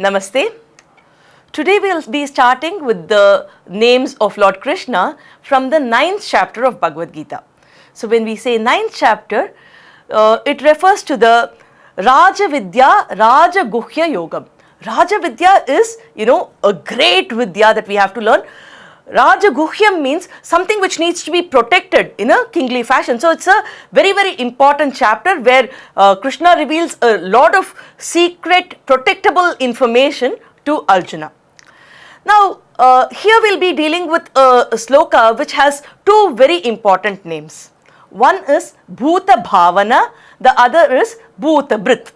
Namaste. Today we will be starting with the names of Lord Krishna from the 9th chapter of Bhagavad Geetha. So when we say 9th chapter, it refers to the Raja Vidya, Raja Guhya Yogam. Raja Vidya is, a great Vidya that we have to learn. Raja Guhyam means something which needs to be protected in a kingly fashion. So it's a very, very important chapter where Krishna reveals a lot of secret, protectable information to Arjuna. Now, here we'll be dealing with a sloka which has two very important names. One is Bhutabhavanah, the other is Bhutabrit.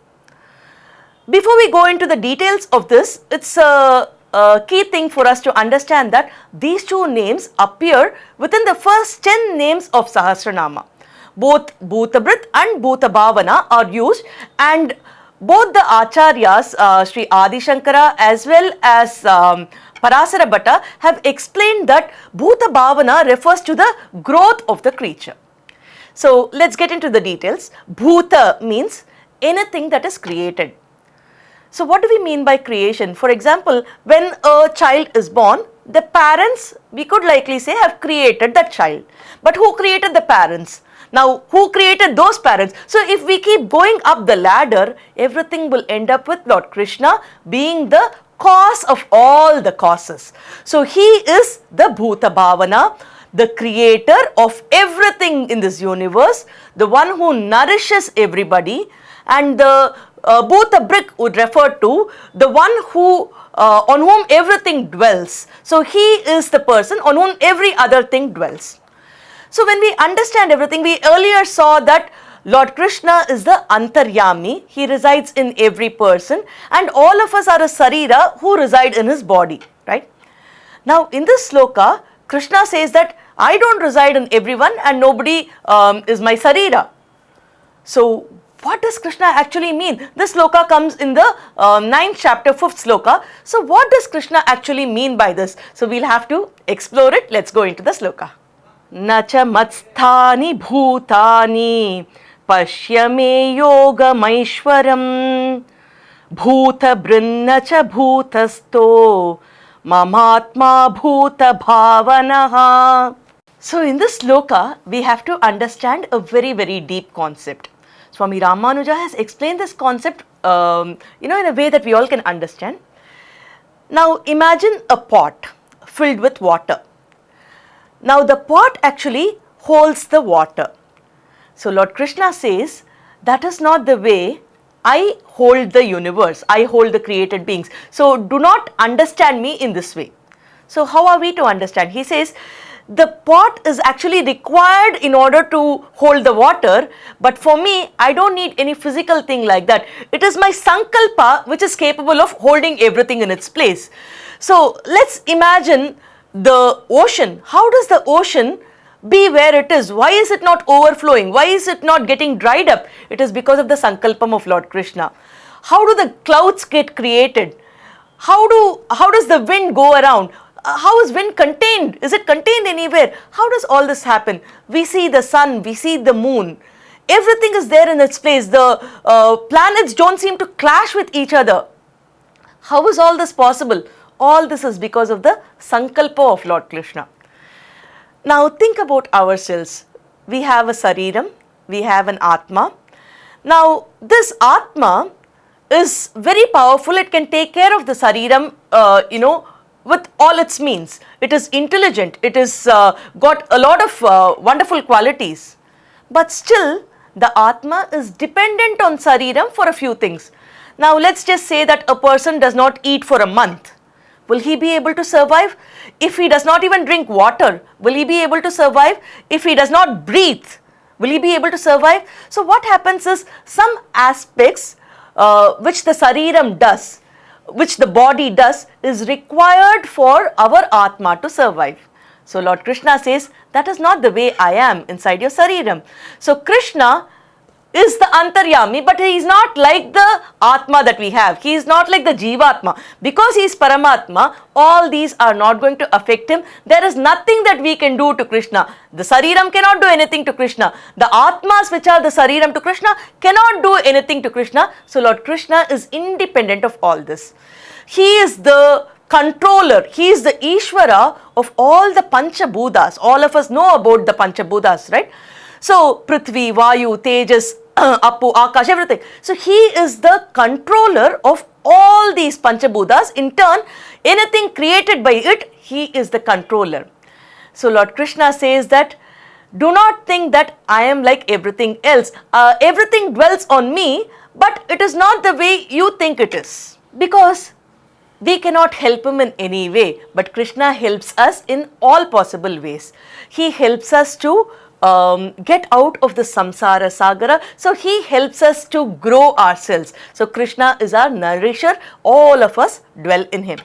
Before we go into the details of this, it's a key thing for us to understand that these two names appear within the first 10 names of Sahasranama. Both Bhutabrit and Bhutabhavana are used, and both the Acharyas, Sri Adi Shankara as well as Parasara Bhatta, have explained that Bhutabhavana refers to the growth of the creature. So let's get into the details. Bhuta means anything that is created. So what do we mean by creation? For example, when a child is born, the parents, we could likely say, have created that child. But who created the parents? Now, who created those parents? So if we keep going up the ladder, everything will end up with Lord Krishna being the cause of all the causes. So he is the Bhutabhavana, the creator of everything in this universe, the one who nourishes everybody, and the Bhutabrit would refer to the one who on whom everything dwells. So he is the person on whom every other thing dwells. So when we understand everything, we earlier saw that Lord Krishna is the Antaryami. He resides in every person, and all of us are a Sarira who reside in his body, right? Now in this sloka, Krishna says that I don't reside in everyone and nobody is my Sarira. So what does Krishna actually mean? This sloka comes in the 9th chapter, 5th sloka. So what does Krishna actually mean by this? So we'll have to explore it. Let's go into the sloka. Nacha matsthani bhutani pashyame yogamaishwaram bhuta brinnacha bhutasto mamatma bhuta bhavanaha. So in this sloka, we have to understand a very, very deep concept. Swami Ramanuja has explained this concept, in a way that we all can understand. Now imagine a pot filled with water. Now the pot actually holds the water. So Lord Krishna says, that is not the way I hold the universe, I hold the created beings. So do not understand me in this way. So how are we to understand? He says, the pot is actually required in order to hold the water, but for me, I don't need any physical thing like that. It is my sankalpa which is capable of holding everything in its place. So let's imagine the ocean. How does the ocean be where it is? Why is it not overflowing? Why is it not getting dried up? It is because of the sankalpam of Lord Krishna. How do the clouds get created? How does the wind go around? How is wind contained? Is it contained anywhere? How does all this happen? We see the sun, we see the moon. Everything is there in its place. The planets don't seem to clash with each other. How is all this possible? All this is because of the sankalpa of Lord Krishna. Now think about ourselves. We have a Sariram, we have an Atma. Now this Atma is very powerful. It can take care of the Sariram, with all its means. It is intelligent, it is got a lot of wonderful qualities. But still, the Atma is dependent on Sariram for a few things. Now let's just say that a person does not eat for a month. Will he be able to survive? If he does not even drink water, will he be able to survive? If he does not breathe, will he be able to survive? So what happens is, some aspects which the Sariram does, which the body does, is required for our Atma to survive. So Lord Krishna says, that is not the way I am inside your Sariram. So Krishna is the Antaryami, but he is not like the Atma that we have. He is not like the Jivatma. Because he is Paramatma, all these are not going to affect him. There is nothing that we can do to Krishna. The Sariram cannot do anything to Krishna. The Atmas which are the Sariram to Krishna cannot do anything to Krishna. So Lord Krishna is independent of all this. He is the controller. He is the Ishvara of all the Panchabhutas. All of us know about the Panchabhutas, right? So, Prithvi, Vayu, Tejas, Apu, Akash, everything. So, he is the controller of all these Panchabhutas. In turn, anything created by it, he is the controller. So, Lord Krishna says that, do not think that I am like everything else. Everything dwells on me, but it is not the way you think it is. Because we cannot help him in any way, but Krishna helps us in all possible ways. He helps us to get out of the samsara sagara. So he helps us to grow ourselves. So Krishna is our nourisher. All of us dwell in him.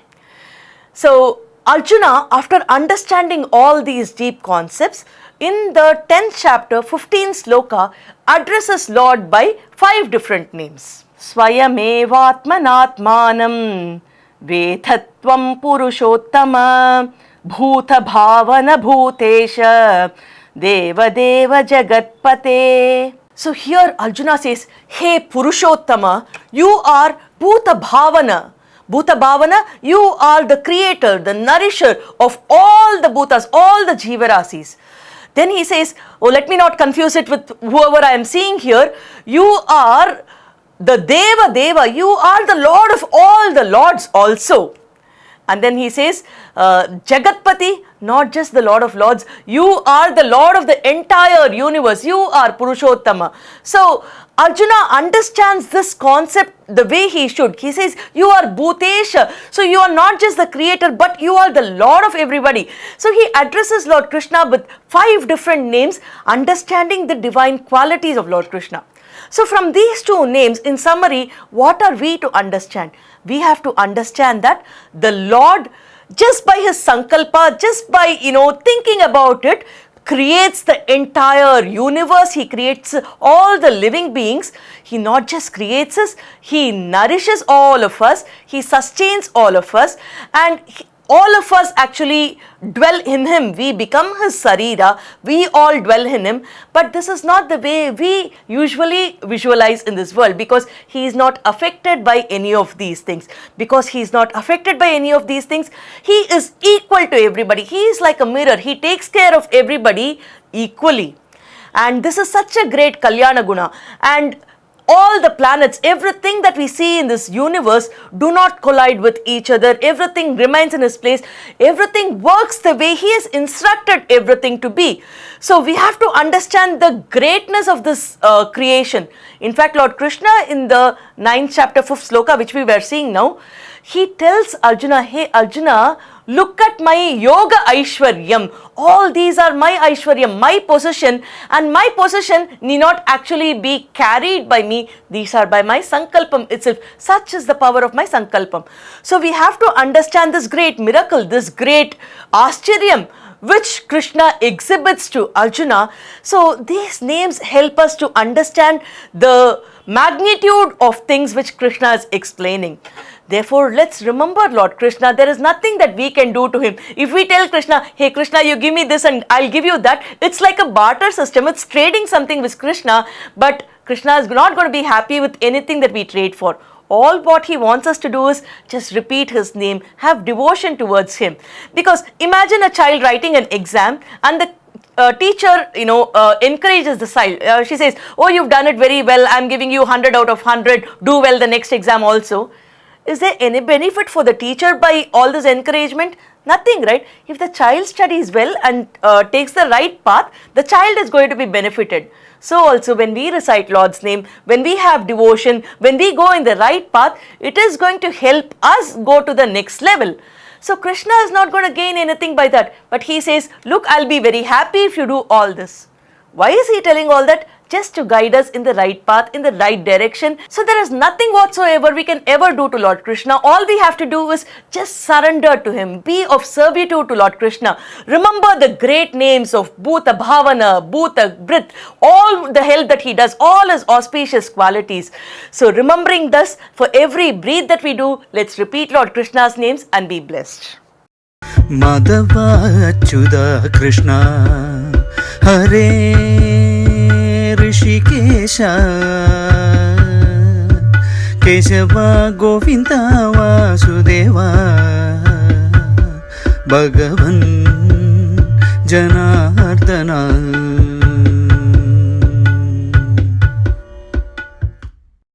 So Arjuna, after understanding all these deep concepts, in the 10th chapter, 15th sloka, addresses Lord by 5 different names. Swayamevatmanatmanam Vethatvam Purushottama Bhutabhavanah Bhutesha Deva Deva Jagatpate. So here Arjuna says, hey Purushottama, you are Bhutabhavana. Bhutabhavanah, you are the creator, the nourisher of all the bhutas, all the jivarasis. Then he says, oh, let me not confuse it with whoever I am seeing here. You are the Deva Deva, you are the Lord of all the Lords also. And then he says, Jagatpati, not just the Lord of Lords, you are the Lord of the entire universe, you are Purushottama. So Arjuna understands this concept the way he should. He says, you are Bhutesha. So you are not just the creator, but you are the Lord of everybody. So he addresses Lord Krishna with 5 different names, understanding the divine qualities of Lord Krishna. So from these 2 names, in summary, what are we to understand? We have to understand that the Lord, just by his sankalpa, just by, thinking about it, creates the entire universe. He creates all the living beings. He not just creates us, he nourishes all of us, he sustains all of us, and all of us actually dwell in him. We become his sarira, we all dwell in him. But this is not the way we usually visualize in this world, because he is not affected by any of these things. Because he is not affected by any of these things, he is equal to everybody. He is like a mirror. He takes care of everybody equally. And this is such a great Kalyana Guna. And all the planets, everything that we see in this universe do not collide with each other. Everything remains in its place. Everything works the way he has instructed everything to be. So we have to understand the greatness of this creation. In fact, Lord Krishna in the 9th chapter, 5th sloka, which we were seeing now, he tells Arjuna, hey Arjuna, look at my yoga Aishwaryam. All these are my Aishwaryam, my possession, and my possession need not actually be carried by me. These are by my Sankalpam itself. Such is the power of my Sankalpam. So we have to understand this great miracle, this great Aschyaryam, which Krishna exhibits to Arjuna. So these names help us to understand the magnitude of things which Krishna is explaining. Therefore, let's remember Lord Krishna. There is nothing that we can do to him. If we tell Krishna, hey Krishna, you give me this and I'll give you that, it's like a barter system. It's trading something with Krishna, but Krishna is not going to be happy with anything that we trade for. All what he wants us to do is just repeat his name, have devotion towards him. Because imagine a child writing an exam and the teacher, encourages the child. She says, oh, you've done it very well. I'm giving you 100 out of 100. Do well the next exam also. Is there any benefit for the teacher by all this encouragement? Nothing, right? If the child studies well and takes the right path, the child is going to be benefited. So also when we recite Lord's name, when we have devotion, when we go in the right path, it is going to help us go to the next level. So Krishna is not going to gain anything by that. But he says, look, I'll be very happy if you do all this. Why is he telling all that? Just to guide us in the right path, in the right direction. So there is nothing whatsoever we can ever do to Lord Krishna. All we have to do is just surrender to him, be of servitude to Lord Krishna. Remember the great names of Bhutabhavanah, Bhuta, Brit, all the help that he does, all his auspicious qualities. So remembering thus, for every breath that we do, let's repeat Lord Krishna's names and be blessed. Madhava Achyuta Krishna Hare Rishikesha Keshava Govinda Vasudeva భగవన్ జనార్దన